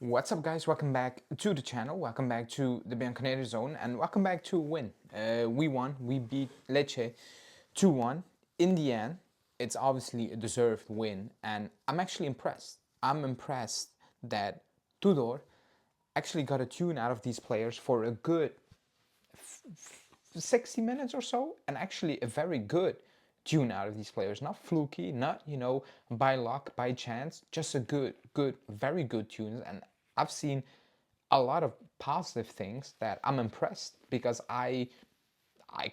What's up, guys? Welcome back to the channel. Welcome back to the Bianconeri zone, and welcome back to a win. We won. We beat Lecce 2-1. In the end, it's obviously a deserved win, and I'm actually impressed. I'm impressed that Tudor actually got a tune out of these players for a good 60 minutes or so, and actually a very good tune out of these players. Not fluky, not, by luck, by chance, just a good, very good tunes. And I've seen a lot of positive things that I'm impressed because I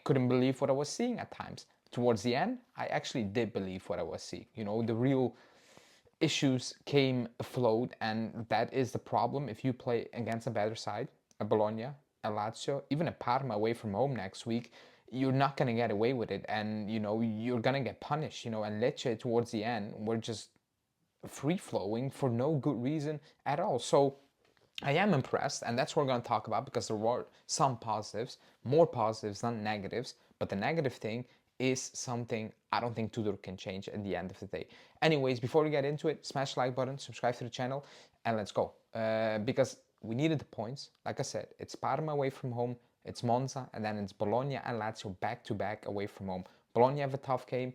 couldn't believe what I was seeing at times. Towards the end, I actually did believe what I was seeing. The real issues came afloat, and that is the problem if you play against a better side, a Bologna, a Lazio, even a Parma away from home next week. You're not going to get away with it, and you're going to get punished. And Lecce towards the end were just free flowing for no good reason at all. So I am impressed, and that's what we're going to talk about because there were some positives, more positives than negatives. But the negative thing is something I don't think Tudor can change at the end of the day. Anyways, before we get into it, smash the like button, subscribe to the channel, and let's go. Because we needed the points. Like I said, it's Parma away from home, it's Monza, and then it's Bologna and Lazio back to back away from home. Bologna have a tough game,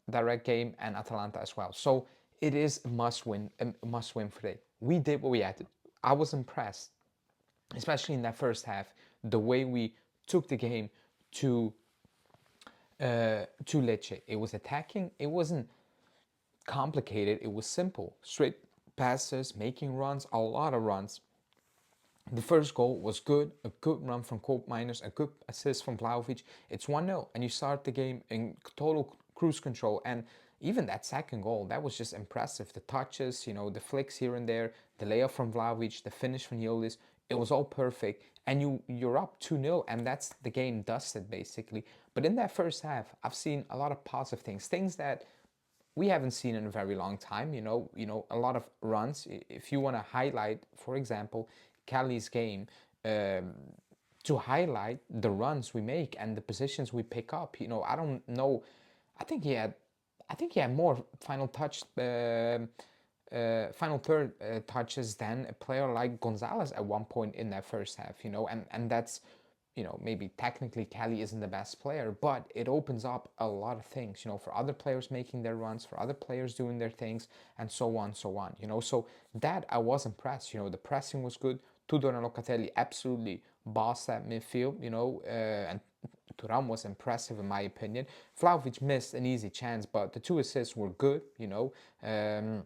direct game, and Atalanta as well. So it is a must win for today. We did what we had to. I was impressed, especially in that first half, the way we took the game to Lecce. It was attacking. It wasn't complicated. It was simple. Straight passes, making runs, a lot of runs. The first goal was good, a good run from Cope Miners, a good assist from Vlahovic. It's 1-0, and you start the game in total cruise control. And even that second goal, that was just impressive. The touches, the flicks here and there, the layup from Vlahovic, the finish from Yildiz, it was all perfect. And you're up 2-0, and that's the game dusted, basically. But in that first half, I've seen a lot of positive things that we haven't seen in a very long time. A lot of runs. If you want to highlight, for example, Cali's game, to highlight the runs we make and the positions we pick up. I don't know. I think he had, more final third touches than a player like Gonzalez at one point in that first half. And that's, maybe technically Kelly isn't the best player, but it opens up a lot of things, for other players making their runs, for other players doing their things, and so on, so on. So that I was impressed. The pressing was good. Tudor and Locatelli absolutely bossed that midfield, and Thuram was impressive in my opinion. Vlahovic missed an easy chance, but the two assists were good, and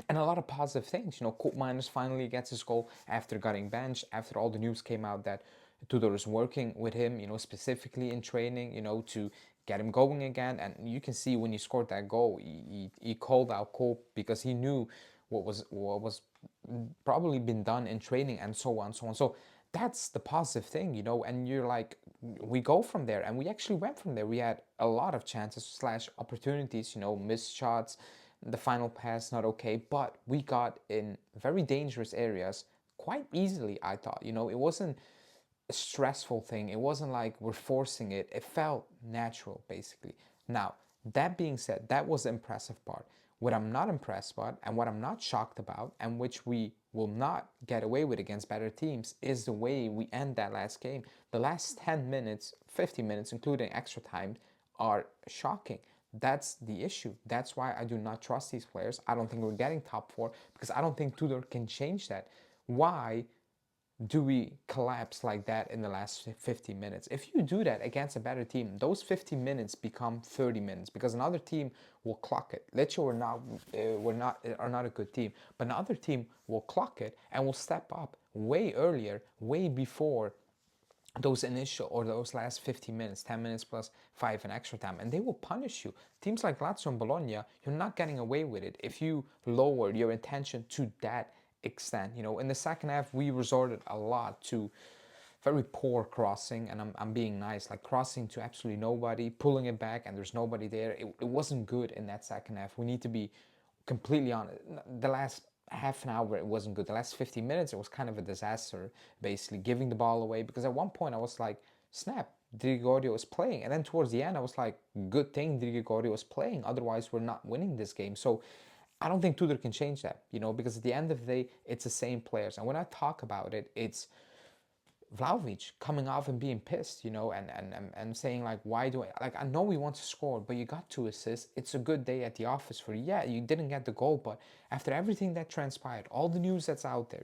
a lot of positive things. Cope Miners finally gets his goal after getting benched, after all the news came out that Tudor is working with him, specifically in training, to get him going again. And you can see when he scored that goal, he called out Cope because he knew what was probably been done in training and so on, so on. So that's the positive thing, and you're like, we go from there, and we actually went from there. We had a lot of chances slash opportunities, missed shots, the final pass not okay, but we got in very dangerous areas quite easily. I thought, it wasn't a stressful thing. It wasn't like we're forcing it. It felt natural, basically. Now, that being said, that was the impressive part. What I'm not impressed about and what I'm not shocked about, and which we will not get away with against better teams, is the way we end that last game. The last 10 minutes, 50 minutes, including extra time, are shocking. That's the issue. That's why I do not trust these players. I don't think we're getting top four because I don't think Tudor can change that. Why do we collapse like that in the last 50 minutes? If you do that against a better team, those 50 minutes become 30 minutes because another team will clock it. Lecce are not a good team, but another team will clock it and will step up way earlier, way before those initial or those last 15 minutes, 10 minutes plus 5 in extra time, and they will punish you. Teams like Lazio and Bologna, you're not getting away with it if you lower your intention to that extent. In the second half, we resorted a lot to very poor crossing, and I'm being nice, like crossing to absolutely nobody, pulling it back, and there's nobody there. It wasn't good in that second half. We need to be completely honest. The last half an hour it wasn't good. The last 50 minutes it was kind of a disaster, basically giving the ball away, because at one point I was like, snap, Di Gregorio is playing, and then towards the end I was like, good thing Di Gregorio is playing, otherwise we're not winning this game. So I don't think Tudor can change that, because at the end of the day, it's the same players. And when I talk about it, it's Vlahovic coming off and being pissed, and saying like, why do I know we want to score, but you got 2 assists. It's a good day at the office for you. Yeah, you didn't get the goal, but after everything that transpired, all the news that's out there,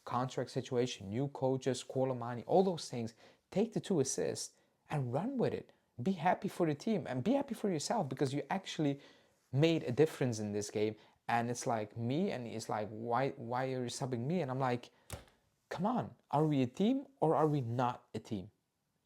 contract situation, new coaches, Colomani, all those things, take the 2 assists and run with it. Be happy for the team and be happy for yourself because you actually made a difference in this game. And it's like me, and it's like, why are you subbing me? And I'm like, come on, are we a team or are we not a team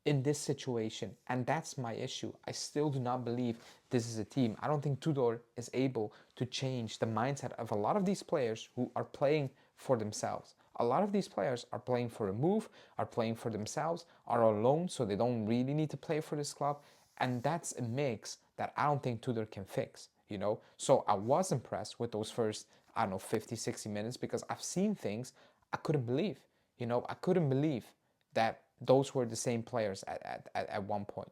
in this situation? And that's my issue. I still do not believe this is a team. I don't think Tudor is able to change the mindset of a lot of these players who are playing for themselves. A lot of these players are playing for a move, are playing for themselves, are on loan, so they don't really need to play for this club. And that's a mix that I don't think Tudor can fix. So I was impressed with those first, I don't know, 50, 60 minutes because I've seen things I couldn't believe. I couldn't believe that those were the same players at one point.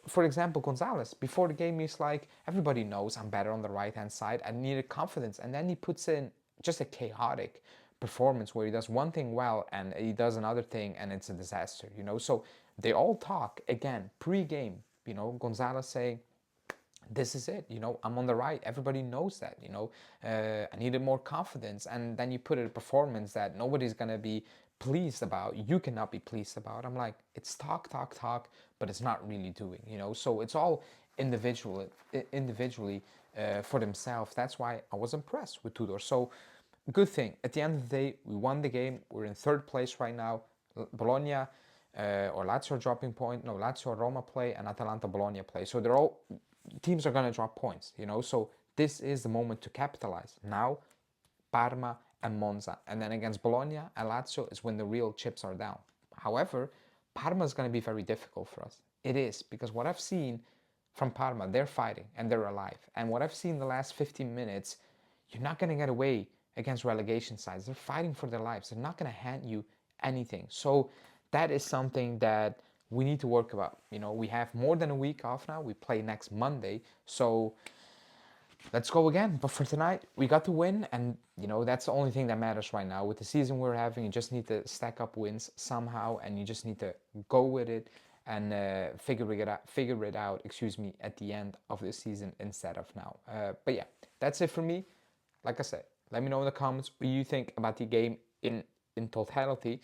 For example, Gonzalez, before the game, he's like, everybody knows I'm better on the right-hand side. I needed confidence. And then he puts in just a chaotic performance where he does one thing well and he does another thing and it's a disaster. So they all talk, again, pre-game, Gonzalez saying, this is it, I'm on the right. Everybody knows that, I needed more confidence. And then you put in a performance that nobody's going to be pleased about. You cannot be pleased about. I'm like, it's talk, talk, talk, but it's not really doing. So it's all individually for themselves. That's why I was impressed with Tudor. So good thing. At the end of the day, we won the game. We're in third place right now. Bologna or Lazio dropping point. No, Lazio Roma play and Atalanta Bologna play. So they're all teams are going to drop points. So this is the moment to capitalize. Now, Parma and Monza. And then against Bologna and Lazio is when the real chips are down. However, Parma is going to be very difficult for us. It is, because what I've seen from Parma, they're fighting and they're alive. And what I've seen the last 15 minutes, you're not going to get away against relegation sides. They're fighting for their lives. They're not going to hand you anything. So that is something that we need to work about. We have more than a week off now. We play next Monday. So let's go again. But for tonight, we got to win. And, that's the only thing that matters right now. With the season we're having, you just need to stack up wins somehow. And you just need to go with it and figure it out, at the end of the season instead of now. But yeah, that's it for me. Like I said, let me know in the comments what you think about the game in totality.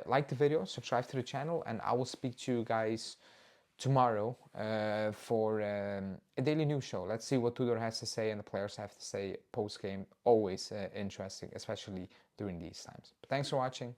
Like the video, subscribe to the channel, and I will speak to you guys tomorrow for a daily news show. Let's see what Tudor has to say and the players have to say post game. Always interesting, especially during these times. But thanks for watching.